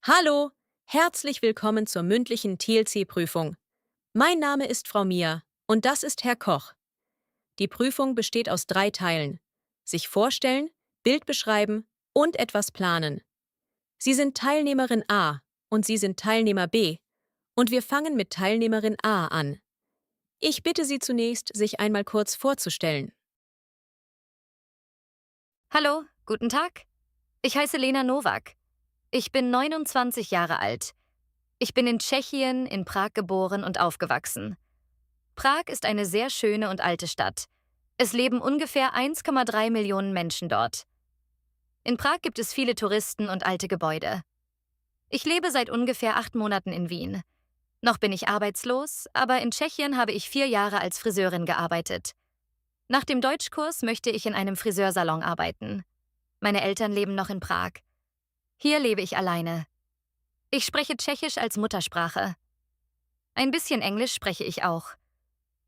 Hallo, herzlich willkommen zur mündlichen TLC-Prüfung. Mein Name ist Frau Mia und das ist Herr Koch. Die Prüfung besteht aus 3 Teilen: sich vorstellen, Bild beschreiben und etwas planen. Sie sind Teilnehmerin A und Sie sind Teilnehmer B und wir fangen mit Teilnehmerin A an. Ich bitte Sie zunächst, sich einmal kurz vorzustellen. Hallo, guten Tag. Ich heiße Lena Nowak. Ich bin 29 Jahre alt. Ich bin in Tschechien, in Prag geboren und aufgewachsen. Prag ist eine sehr schöne und alte Stadt. Es leben ungefähr 1,3 Millionen Menschen dort. In Prag gibt es viele Touristen und alte Gebäude. Ich lebe seit ungefähr 8 Monaten in Wien. Noch bin ich arbeitslos, aber in Tschechien habe ich 4 Jahre als Friseurin gearbeitet. Nach dem Deutschkurs möchte ich in einem Friseursalon arbeiten. Meine Eltern leben noch in Prag. Hier lebe ich alleine. Ich spreche Tschechisch als Muttersprache. Ein bisschen Englisch spreche ich auch.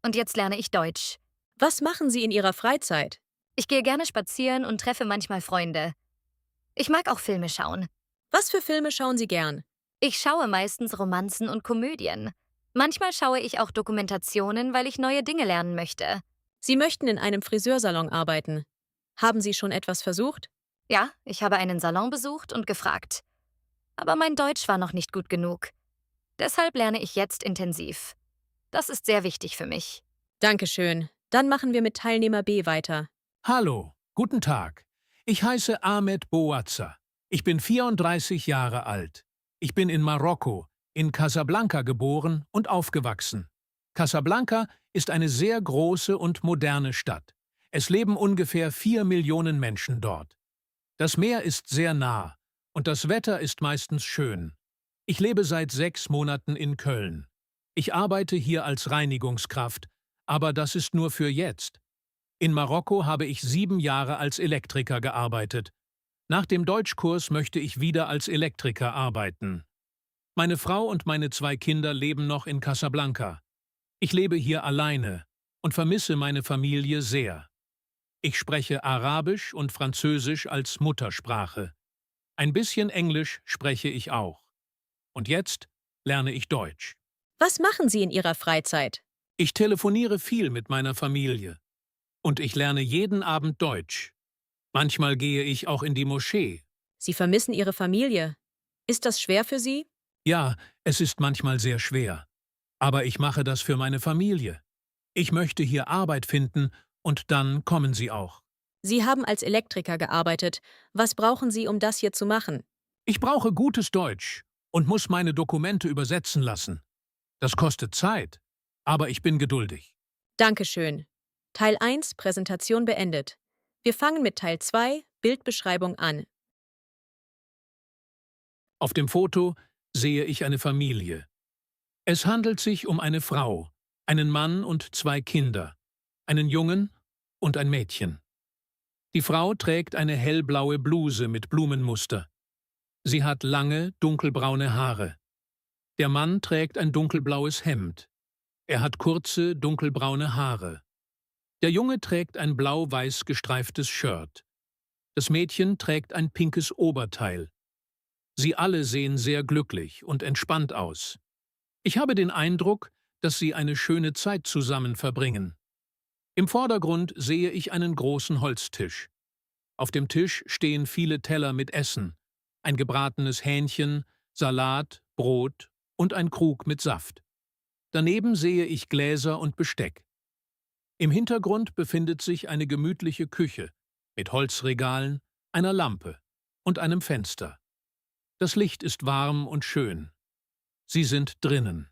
Und jetzt lerne ich Deutsch. Was machen Sie in Ihrer Freizeit? Ich gehe gerne spazieren und treffe manchmal Freunde. Ich mag auch Filme schauen. Was für Filme schauen Sie gern? Ich schaue meistens Romanzen und Komödien. Manchmal schaue ich auch Dokumentationen, weil ich neue Dinge lernen möchte. Sie möchten in einem Friseursalon arbeiten. Haben Sie schon etwas versucht? Ja, ich habe einen Salon besucht und gefragt. Aber mein Deutsch war noch nicht gut genug. Deshalb lerne ich jetzt intensiv. Das ist sehr wichtig für mich. Dankeschön. Dann machen wir mit Teilnehmer B weiter. Hallo, guten Tag. Ich heiße Ahmed Bouazza. Ich bin 34 Jahre alt. Ich bin in Marokko, in Casablanca geboren und aufgewachsen. Casablanca ist eine sehr große und moderne Stadt. Es leben ungefähr 4 Millionen Menschen dort. Das Meer ist sehr nah und das Wetter ist meistens schön. Ich lebe seit 6 Monaten in Köln. Ich arbeite hier als Reinigungskraft, aber das ist nur für jetzt. In Marokko habe ich 7 Jahre als Elektriker gearbeitet. Nach dem Deutschkurs möchte ich wieder als Elektriker arbeiten. Meine Frau und meine 2 Kinder leben noch in Casablanca. Ich lebe hier alleine und vermisse meine Familie sehr. Ich spreche Arabisch und Französisch als Muttersprache. Ein bisschen Englisch spreche ich auch. Und jetzt lerne ich Deutsch. Was machen Sie in Ihrer Freizeit? Ich telefoniere viel mit meiner Familie. Und ich lerne jeden Abend Deutsch. Manchmal gehe ich auch in die Moschee. Sie vermissen Ihre Familie. Ist das schwer für Sie? Ja, es ist manchmal sehr schwer. Aber ich mache das für meine Familie. Ich möchte hier Arbeit finden und dann kommen sie auch. Sie haben als Elektriker gearbeitet. Was brauchen Sie, um das hier zu machen? Ich brauche gutes Deutsch und muss meine Dokumente übersetzen lassen. Das kostet Zeit, aber ich bin geduldig. Dankeschön. Teil 1 Präsentation beendet. Wir fangen mit Teil 2 Bildbeschreibung an. Auf dem Foto sehe ich eine Familie. Es handelt sich um eine Frau, einen Mann und 2 Kinder, einen Jungen und ein Mädchen. Die Frau trägt eine hellblaue Bluse mit Blumenmuster. Sie hat lange, dunkelbraune Haare. Der Mann trägt ein dunkelblaues Hemd. Er hat kurze, dunkelbraune Haare. Der Junge trägt ein blau-weiß gestreiftes Shirt. Das Mädchen trägt ein pinkes Oberteil. Sie alle sehen sehr glücklich und entspannt aus. Ich habe den Eindruck, dass sie eine schöne Zeit zusammen verbringen. Im Vordergrund sehe ich einen großen Holztisch. Auf dem Tisch stehen viele Teller mit Essen, ein gebratenes Hähnchen, Salat, Brot und ein Krug mit Saft. Daneben sehe ich Gläser und Besteck. Im Hintergrund befindet sich eine gemütliche Küche mit Holzregalen, einer Lampe und einem Fenster. Das Licht ist warm und schön. Sie sind drinnen.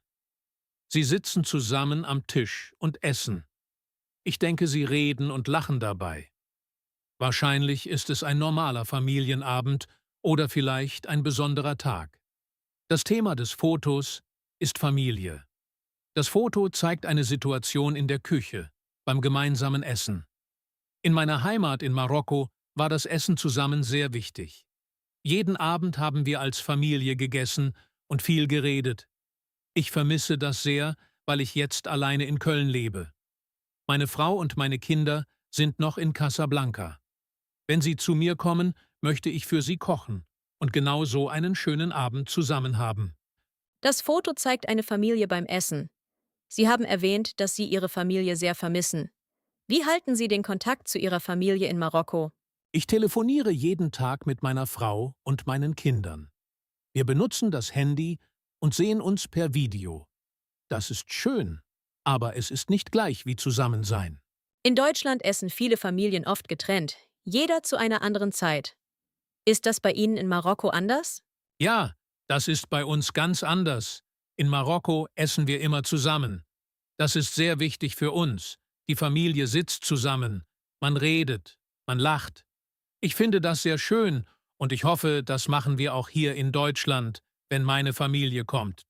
Sie sitzen zusammen am Tisch und essen. Ich denke, sie reden und lachen dabei. Wahrscheinlich ist es ein normaler Familienabend oder vielleicht ein besonderer Tag. Das Thema des Fotos ist Familie. Das Foto zeigt eine Situation in der Küche, beim gemeinsamen Essen. In meiner Heimat in Marokko war das Essen zusammen sehr wichtig. Jeden Abend haben wir als Familie gegessen und viel geredet. Ich vermisse das sehr, weil ich jetzt alleine in Köln lebe. Meine Frau und meine Kinder sind noch in Casablanca. Wenn sie zu mir kommen, möchte ich für sie kochen und genau so einen schönen Abend zusammen haben. Das Foto zeigt eine Familie beim Essen. Sie haben erwähnt, dass Sie Ihre Familie sehr vermissen. Wie halten Sie den Kontakt zu Ihrer Familie in Marokko? Ich telefoniere jeden Tag mit meiner Frau und meinen Kindern. Wir benutzen das Handy und sehen uns per Video. Das ist schön, aber es ist nicht gleich wie Zusammensein. In Deutschland essen viele Familien oft getrennt, jeder zu einer anderen Zeit. Ist das bei Ihnen in Marokko anders? Ja, das ist bei uns ganz anders. In Marokko essen wir immer zusammen. Das ist sehr wichtig für uns. Die Familie sitzt zusammen, man redet, man lacht. Ich finde das sehr schön und ich hoffe, das machen wir auch hier in Deutschland, wenn meine Familie kommt.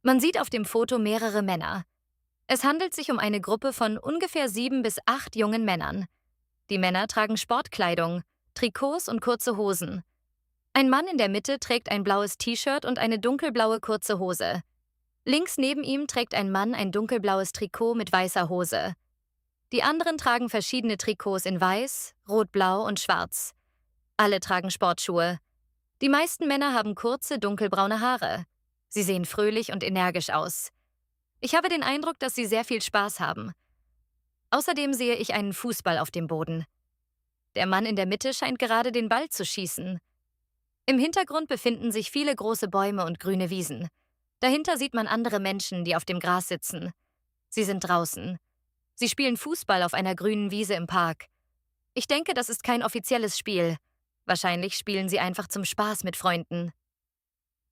Man sieht auf dem Foto mehrere Männer. Es handelt sich um eine Gruppe von ungefähr 7 bis 8 jungen Männern. Die Männer tragen Sportkleidung, Trikots und kurze Hosen. Ein Mann in der Mitte trägt ein blaues T-Shirt und eine dunkelblaue kurze Hose. Links neben ihm trägt ein Mann ein dunkelblaues Trikot mit weißer Hose. Die anderen tragen verschiedene Trikots in weiß, rot-blau und schwarz. Alle tragen Sportschuhe. Die meisten Männer haben kurze, dunkelbraune Haare. Sie sehen fröhlich und energisch aus. Ich habe den Eindruck, dass sie sehr viel Spaß haben. Außerdem sehe ich einen Fußball auf dem Boden. Der Mann in der Mitte scheint gerade den Ball zu schießen. Im Hintergrund befinden sich viele große Bäume und grüne Wiesen. Dahinter sieht man andere Menschen, die auf dem Gras sitzen. Sie sind draußen. Sie spielen Fußball auf einer grünen Wiese im Park. Ich denke, das ist kein offizielles Spiel. Wahrscheinlich spielen sie einfach zum Spaß mit Freunden.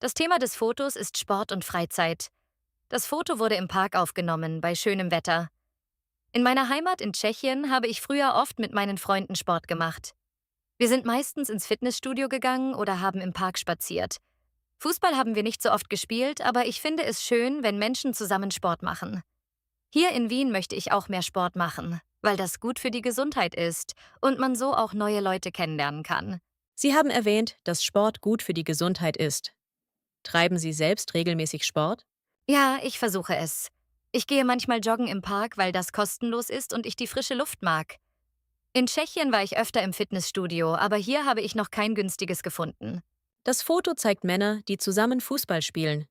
Das Thema des Fotos ist Sport und Freizeit. Das Foto wurde im Park aufgenommen, bei schönem Wetter. In meiner Heimat in Tschechien habe ich früher oft mit meinen Freunden Sport gemacht. Wir sind meistens ins Fitnessstudio gegangen oder haben im Park spaziert. Fußball haben wir nicht so oft gespielt, aber ich finde es schön, wenn Menschen zusammen Sport machen. Hier in Wien möchte ich auch mehr Sport machen, weil das gut für die Gesundheit ist und man so auch neue Leute kennenlernen kann. Sie haben erwähnt, dass Sport gut für die Gesundheit ist. Treiben Sie selbst regelmäßig Sport? Ja, ich versuche es. Ich gehe manchmal joggen im Park, weil das kostenlos ist und ich die frische Luft mag. In Tschechien war ich öfter im Fitnessstudio, aber hier habe ich noch kein günstiges gefunden. Das Foto zeigt Männer, die zusammen Fußball spielen.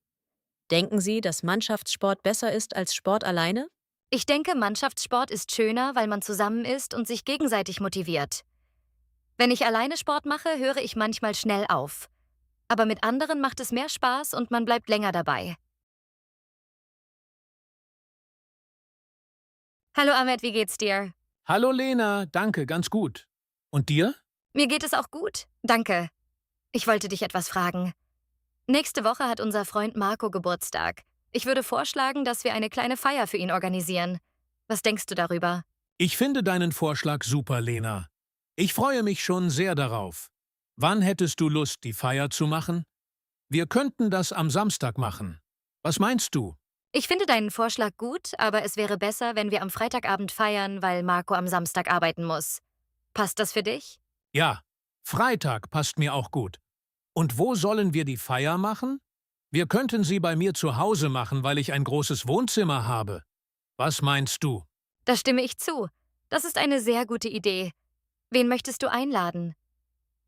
Denken Sie, dass Mannschaftssport besser ist als Sport alleine? Ich denke, Mannschaftssport ist schöner, weil man zusammen ist und sich gegenseitig motiviert. Wenn ich alleine Sport mache, höre ich manchmal schnell auf. Aber mit anderen macht es mehr Spaß und man bleibt länger dabei. Hallo Ahmed, wie geht's dir? Hallo Lena, danke, ganz gut. Und dir? Mir geht es auch gut, danke. Ich wollte dich etwas fragen. Nächste Woche hat unser Freund Marco Geburtstag. Ich würde vorschlagen, dass wir eine kleine Feier für ihn organisieren. Was denkst du darüber? Ich finde deinen Vorschlag super, Lena. Ich freue mich schon sehr darauf. Wann hättest du Lust, die Feier zu machen? Wir könnten das am Samstag machen. Was meinst du? Ich finde deinen Vorschlag gut, aber es wäre besser, wenn wir am Freitagabend feiern, weil Marco am Samstag arbeiten muss. Passt das für dich? Ja, Freitag passt mir auch gut. Und wo sollen wir die Feier machen? Wir könnten sie bei mir zu Hause machen, weil ich ein großes Wohnzimmer habe. Was meinst du? Da stimme ich zu. Das ist eine sehr gute Idee. Wen möchtest du einladen?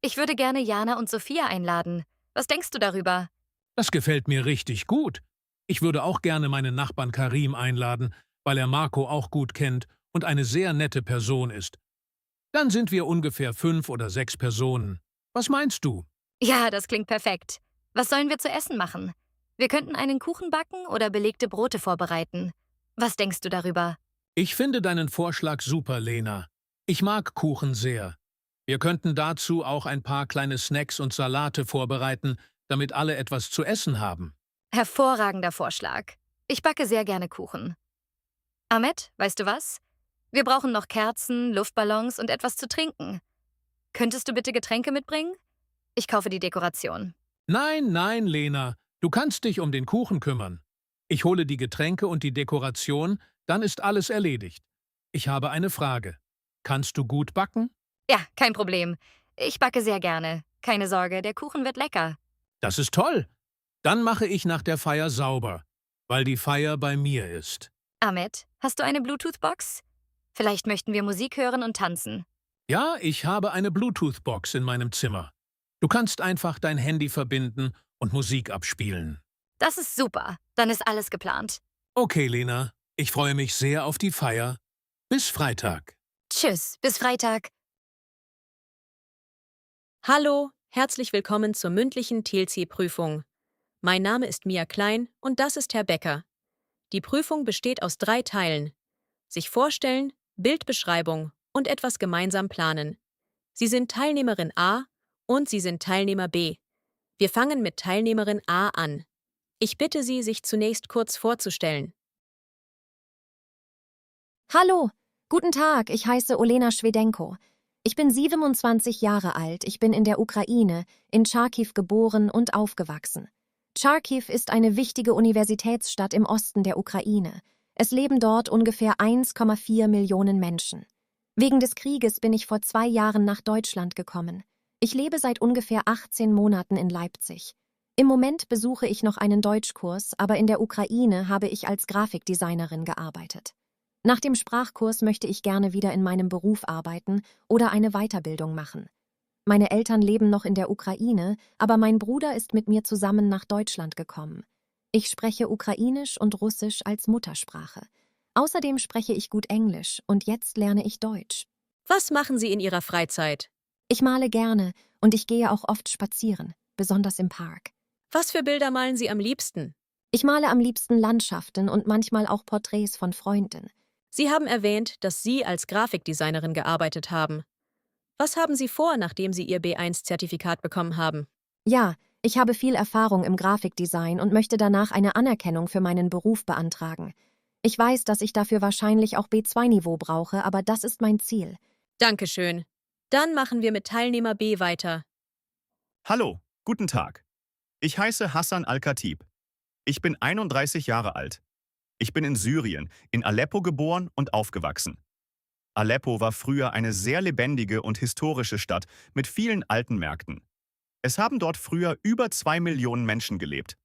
Ich würde gerne Jana und Sophia einladen. Was denkst du darüber? Das gefällt mir richtig gut. Ich würde auch gerne meinen Nachbarn Karim einladen, weil er Marco auch gut kennt und eine sehr nette Person ist. Dann sind wir ungefähr 5 oder 6 Personen. Was meinst du? Ja, das klingt perfekt. Was sollen wir zu essen machen? Wir könnten einen Kuchen backen oder belegte Brote vorbereiten. Was denkst du darüber? Ich finde deinen Vorschlag super, Lena. Ich mag Kuchen sehr. Wir könnten dazu auch ein paar kleine Snacks und Salate vorbereiten, damit alle etwas zu essen haben. Hervorragender Vorschlag. Ich backe sehr gerne Kuchen. Ahmed, weißt du was? Wir brauchen noch Kerzen, Luftballons und etwas zu trinken. Könntest du bitte Getränke mitbringen? Ich kaufe die Dekoration. Nein, nein, Lena, du kannst dich um den Kuchen kümmern. Ich hole die Getränke und die Dekoration, dann ist alles erledigt. Ich habe eine Frage. Kannst du gut backen? Ja, kein Problem. Ich backe sehr gerne. Keine Sorge, der Kuchen wird lecker. Das ist toll. Dann mache ich nach der Feier sauber, weil die Feier bei mir ist. Ahmed, hast du eine Bluetooth-Box? Vielleicht möchten wir Musik hören und tanzen. Ja, ich habe eine Bluetooth-Box in meinem Zimmer. Du kannst einfach dein Handy verbinden und Musik abspielen. Das ist super. Dann ist alles geplant. Okay, Lena, ich freue mich sehr auf die Feier. Bis Freitag. Tschüss, bis Freitag. Hallo, herzlich willkommen zur mündlichen TLC-Prüfung. Mein Name ist Mia Klein und das ist Herr Becker. Die Prüfung besteht aus 3 Teilen: sich vorstellen, Bildbeschreibung und etwas gemeinsam planen. Sie sind Teilnehmerin A und Sie sind Teilnehmer B. Wir fangen mit Teilnehmerin A an. Ich bitte Sie, sich zunächst kurz vorzustellen. Hallo, guten Tag, ich heiße Olena Schwedenko. Ich bin 27 Jahre alt, ich bin in der Ukraine, in Charkiw geboren und aufgewachsen. Charkiw ist eine wichtige Universitätsstadt im Osten der Ukraine. Es leben dort ungefähr 1,4 Millionen Menschen. Wegen des Krieges bin ich vor 2 Jahren nach Deutschland gekommen. Ich lebe seit ungefähr 18 Monaten in Leipzig. Im Moment besuche ich noch einen Deutschkurs, aber in der Ukraine habe ich als Grafikdesignerin gearbeitet. Nach dem Sprachkurs möchte ich gerne wieder in meinem Beruf arbeiten oder eine Weiterbildung machen. Meine Eltern leben noch in der Ukraine, aber mein Bruder ist mit mir zusammen nach Deutschland gekommen. Ich spreche Ukrainisch und Russisch als Muttersprache. Außerdem spreche ich gut Englisch und jetzt lerne ich Deutsch. Was machen Sie in Ihrer Freizeit? Ich male gerne und ich gehe auch oft spazieren, besonders im Park. Was für Bilder malen Sie am liebsten? Ich male am liebsten Landschaften und manchmal auch Porträts von Freunden. Sie haben erwähnt, dass Sie als Grafikdesignerin gearbeitet haben. Was haben Sie vor, nachdem Sie Ihr B1-Zertifikat bekommen haben? Ja, ich habe viel Erfahrung im Grafikdesign und möchte danach eine Anerkennung für meinen Beruf beantragen. Ich weiß, dass ich dafür wahrscheinlich auch B2-Niveau brauche, aber das ist mein Ziel. Dankeschön. Dann machen wir mit Teilnehmer B weiter. Hallo, guten Tag. Ich heiße Hassan Al-Khatib. Ich bin 31 Jahre alt. Ich bin in Syrien, in Aleppo geboren und aufgewachsen. Aleppo war früher eine sehr lebendige und historische Stadt mit vielen alten Märkten. Es haben dort früher über 2 Millionen Menschen gelebt.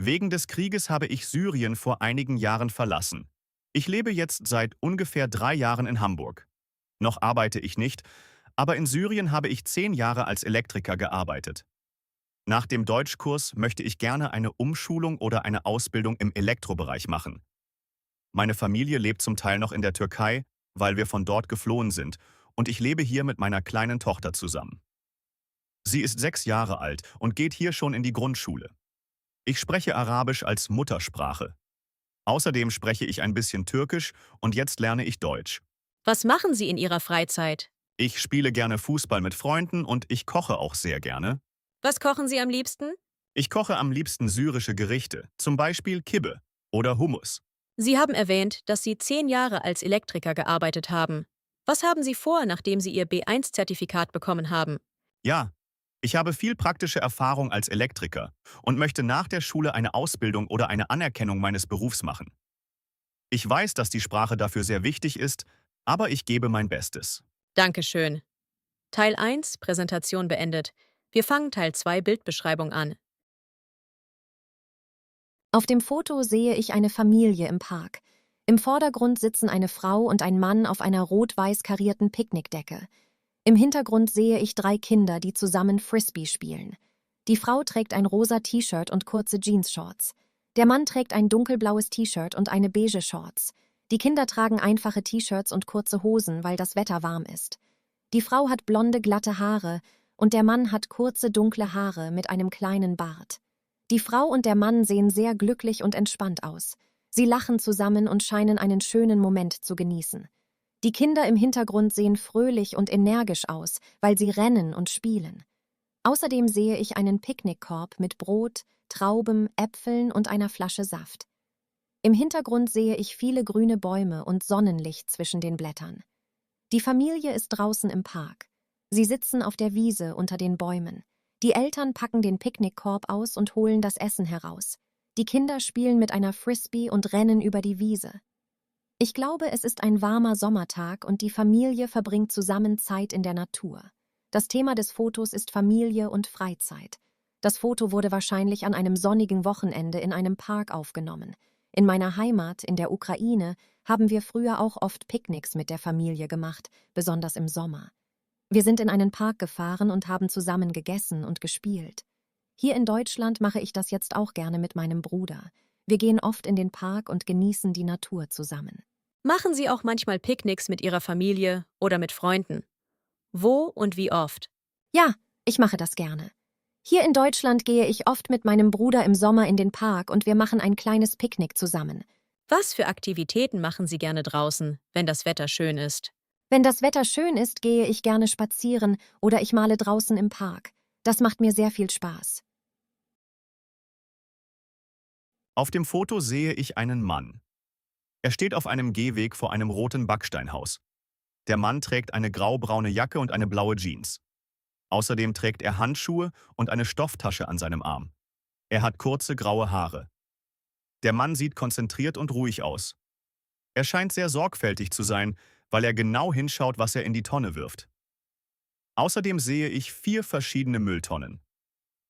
Wegen des Krieges habe ich Syrien vor einigen Jahren verlassen. Ich lebe jetzt seit ungefähr 3 Jahren in Hamburg. Noch arbeite ich nicht, aber in Syrien habe ich 10 Jahre als Elektriker gearbeitet. Nach dem Deutschkurs möchte ich gerne eine Umschulung oder eine Ausbildung im Elektrobereich machen. Meine Familie lebt zum Teil noch in der Türkei, weil wir von dort geflohen sind, und ich lebe hier mit meiner kleinen Tochter zusammen. Sie ist 6 Jahre alt und geht hier schon in die Grundschule. Ich spreche Arabisch als Muttersprache. Außerdem spreche ich ein bisschen Türkisch und jetzt lerne ich Deutsch. Was machen Sie in Ihrer Freizeit? Ich spiele gerne Fußball mit Freunden und ich koche auch sehr gerne. Was kochen Sie am liebsten? Ich koche am liebsten syrische Gerichte, zum Beispiel Kibbe oder Hummus. Sie haben erwähnt, dass Sie 10 Jahre als Elektriker gearbeitet haben. Was haben Sie vor, nachdem Sie Ihr B1-Zertifikat bekommen haben? Ja, ich habe viel praktische Erfahrung als Elektriker und möchte nach der Schule eine Ausbildung oder eine Anerkennung meines Berufs machen. Ich weiß, dass die Sprache dafür sehr wichtig ist, aber ich gebe mein Bestes. Dankeschön. Teil 1, Präsentation beendet. Wir fangen Teil 2, Bildbeschreibung an. Auf dem Foto sehe ich eine Familie im Park. Im Vordergrund sitzen eine Frau und ein Mann auf einer rot-weiß karierten Picknickdecke. Im Hintergrund sehe ich 3 Kinder, die zusammen Frisbee spielen. Die Frau trägt ein rosa T-Shirt und kurze Jeansshorts. Der Mann trägt ein dunkelblaues T-Shirt und eine beige Shorts. Die Kinder tragen einfache T-Shirts und kurze Hosen, weil das Wetter warm ist. Die Frau hat blonde, glatte Haare und der Mann hat kurze, dunkle Haare mit einem kleinen Bart. Die Frau und der Mann sehen sehr glücklich und entspannt aus. Sie lachen zusammen und scheinen einen schönen Moment zu genießen. Die Kinder im Hintergrund sehen fröhlich und energisch aus, weil sie rennen und spielen. Außerdem sehe ich einen Picknickkorb mit Brot, Trauben, Äpfeln und einer Flasche Saft. Im Hintergrund sehe ich viele grüne Bäume und Sonnenlicht zwischen den Blättern. Die Familie ist draußen im Park. Sie sitzen auf der Wiese unter den Bäumen. Die Eltern packen den Picknickkorb aus und holen das Essen heraus. Die Kinder spielen mit einer Frisbee und rennen über die Wiese. Ich glaube, es ist ein warmer Sommertag und die Familie verbringt zusammen Zeit in der Natur. Das Thema des Fotos ist Familie und Freizeit. Das Foto wurde wahrscheinlich an einem sonnigen Wochenende in einem Park aufgenommen. In meiner Heimat, in der Ukraine, haben wir früher auch oft Picknicks mit der Familie gemacht, besonders im Sommer. Wir sind in einen Park gefahren und haben zusammen gegessen und gespielt. Hier in Deutschland mache ich das jetzt auch gerne mit meinem Bruder. Wir gehen oft in den Park und genießen die Natur zusammen. Machen Sie auch manchmal Picknicks mit Ihrer Familie oder mit Freunden? Wo und wie oft? Ja, ich mache das gerne. Hier in Deutschland gehe ich oft mit meinem Bruder im Sommer in den Park und wir machen ein kleines Picknick zusammen. Was für Aktivitäten machen Sie gerne draußen, wenn das Wetter schön ist? Wenn das Wetter schön ist, gehe ich gerne spazieren oder ich male draußen im Park. Das macht mir sehr viel Spaß. Auf dem Foto sehe ich einen Mann. Er steht auf einem Gehweg vor einem roten Backsteinhaus. Der Mann trägt eine graubraune Jacke und eine blaue Jeans. Außerdem trägt er Handschuhe und eine Stofftasche an seinem Arm. Er hat kurze graue Haare. Der Mann sieht konzentriert und ruhig aus. Er scheint sehr sorgfältig zu sein, weil er genau hinschaut, was er in die Tonne wirft. Außerdem sehe ich 4 verschiedene Mülltonnen.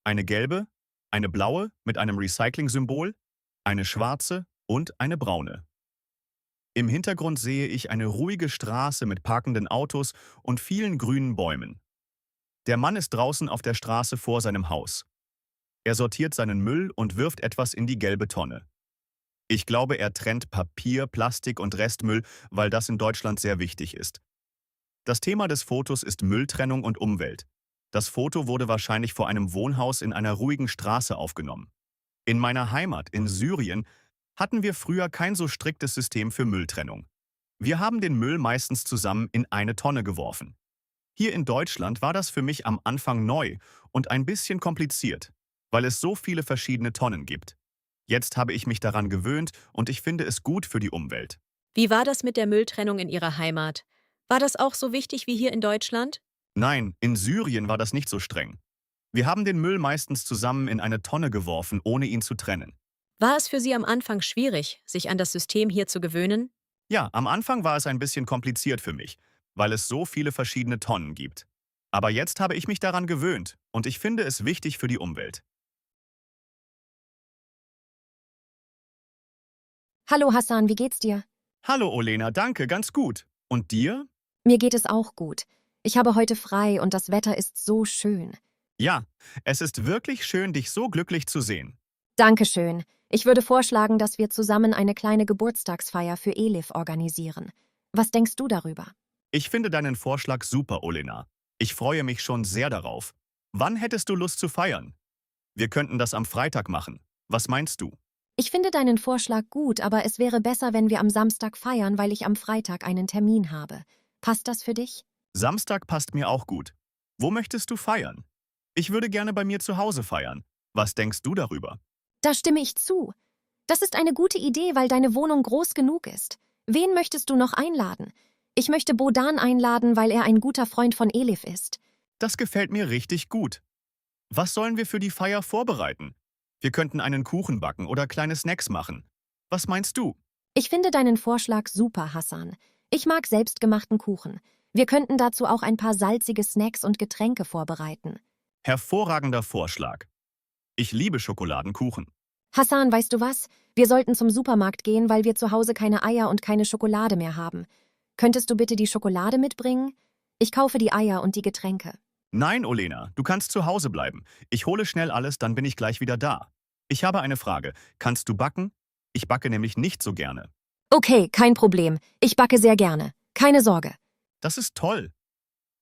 Eine gelbe, eine blaue mit einem Recycling-Symbol, eine schwarze und eine braune. Im Hintergrund sehe ich eine ruhige Straße mit parkenden Autos und vielen grünen Bäumen. Der Mann ist draußen auf der Straße vor seinem Haus. Er sortiert seinen Müll und wirft etwas in die gelbe Tonne. Ich glaube, er trennt Papier, Plastik und Restmüll, weil das in Deutschland sehr wichtig ist. Das Thema des Fotos ist Mülltrennung und Umwelt. Das Foto wurde wahrscheinlich vor einem Wohnhaus in einer ruhigen Straße aufgenommen. In meiner Heimat, in Syrien, hatten wir früher kein so striktes System für Mülltrennung. Wir haben den Müll meistens zusammen in eine Tonne geworfen. Hier in Deutschland war das für mich am Anfang neu und ein bisschen kompliziert, weil es so viele verschiedene Tonnen gibt. Jetzt habe ich mich daran gewöhnt und ich finde es gut für die Umwelt. Wie war das mit der Mülltrennung in Ihrer Heimat? War das auch so wichtig wie hier in Deutschland? Nein, in Syrien war das nicht so streng. Wir haben den Müll meistens zusammen in eine Tonne geworfen, ohne ihn zu trennen. War es für Sie am Anfang schwierig, sich an das System hier zu gewöhnen? Ja, am Anfang war es ein bisschen kompliziert für mich, weil es so viele verschiedene Tonnen gibt. Aber jetzt habe ich mich daran gewöhnt und ich finde es wichtig für die Umwelt. Hallo Hassan, wie geht's dir? Hallo Olena, danke, ganz gut. Und dir? Mir geht es auch gut. Ich habe heute frei und das Wetter ist so schön. Ja, es ist wirklich schön, dich so glücklich zu sehen. Dankeschön. Ich würde vorschlagen, dass wir zusammen eine kleine Geburtstagsfeier für Elif organisieren. Was denkst du darüber? Ich finde deinen Vorschlag super, Olena. Ich freue mich schon sehr darauf. Wann hättest du Lust zu feiern? Wir könnten das am Freitag machen. Was meinst du? Ich finde deinen Vorschlag gut, aber es wäre besser, wenn wir am Samstag feiern, weil ich am Freitag einen Termin habe. Passt das für dich? Samstag passt mir auch gut. Wo möchtest du feiern? Ich würde gerne bei mir zu Hause feiern. Was denkst du darüber? Da stimme ich zu. Das ist eine gute Idee, weil deine Wohnung groß genug ist. Wen möchtest du noch einladen? Ich möchte Bodan einladen, weil er ein guter Freund von Elif ist. Das gefällt mir richtig gut. Was sollen wir für die Feier vorbereiten? Wir könnten einen Kuchen backen oder kleine Snacks machen. Was meinst du? Ich finde deinen Vorschlag super, Hassan. Ich mag selbstgemachten Kuchen. Wir könnten dazu auch ein paar salzige Snacks und Getränke vorbereiten. Hervorragender Vorschlag. Ich liebe Schokoladenkuchen. Hassan, weißt du was? Wir sollten zum Supermarkt gehen, weil wir zu Hause keine Eier und keine Schokolade mehr haben. Könntest du bitte die Schokolade mitbringen? Ich kaufe die Eier und die Getränke. Nein, Olena, du kannst zu Hause bleiben. Ich hole schnell alles, dann bin ich gleich wieder da. Ich habe eine Frage. Kannst du backen? Ich backe nämlich nicht so gerne. Okay, kein Problem. Ich backe sehr gerne. Keine Sorge. Das ist toll.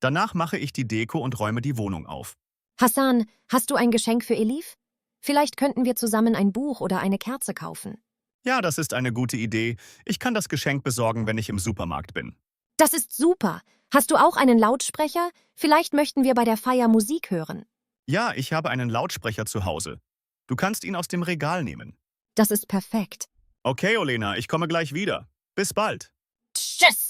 Danach mache ich die Deko und räume die Wohnung auf. Hassan, hast du ein Geschenk für Elif? Vielleicht könnten wir zusammen ein Buch oder eine Kerze kaufen. Ja, das ist eine gute Idee. Ich kann das Geschenk besorgen, wenn ich im Supermarkt bin. Das ist super. Hast du auch einen Lautsprecher? Vielleicht möchten wir bei der Feier Musik hören. Ja, ich habe einen Lautsprecher zu Hause. Du kannst ihn aus dem Regal nehmen. Das ist perfekt. Okay, Olena, ich komme gleich wieder. Bis bald. Tschüss!